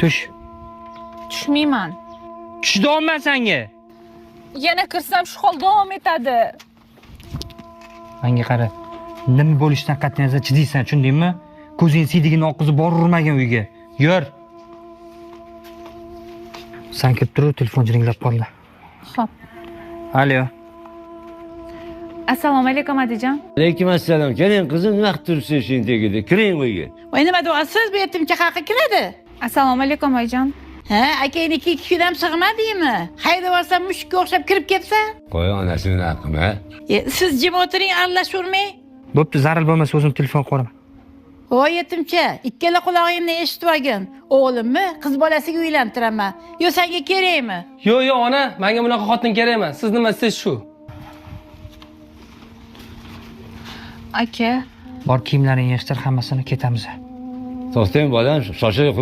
Tush. Tushmayman. Tushdaman senga. Yana kirsam shu hol davom etadi. Menga qara. Nima bo'lishidan qat'iy nazar chidaysan, tushundingmi? Ko'zing siydigini oqizib borurmagan uyga. Yur. Sen kelib tur, telefon jiringlab qoldi. Xo'p. Alo. Assalomu alaykum Adijon. Aleyküm assalom. Keling qizim, nima qilib turibsiz shu tegida? Kiring uyga. Voy nima deyapsiz? Bu yetimcha haqi kiradi. Assalomu alaykum oyijon. Ha, akayniki 2 kun ham sig'madingmi? Haydab olsam mushukka o'xshab kirib ketsa? Qo'y onasini haqimi. Siz jim o'tiring, aralashurmang. Bo'pti, zaril bo'lmasa o'zim telefon qo'yaman. Voy yetimcha, ikkala qulog'ingni eshitib olgin. O'g'limni qiz bolasiga uylantiraman. Yo senga kerakmi? Yo'q, ona, menga bunaqa xotin kerak emas. Siz nima istaysiz shu? Aka, Bor kiyimlaringni yig'ishtir, hammasini ketamiz. To'xtang bolam, shoshilib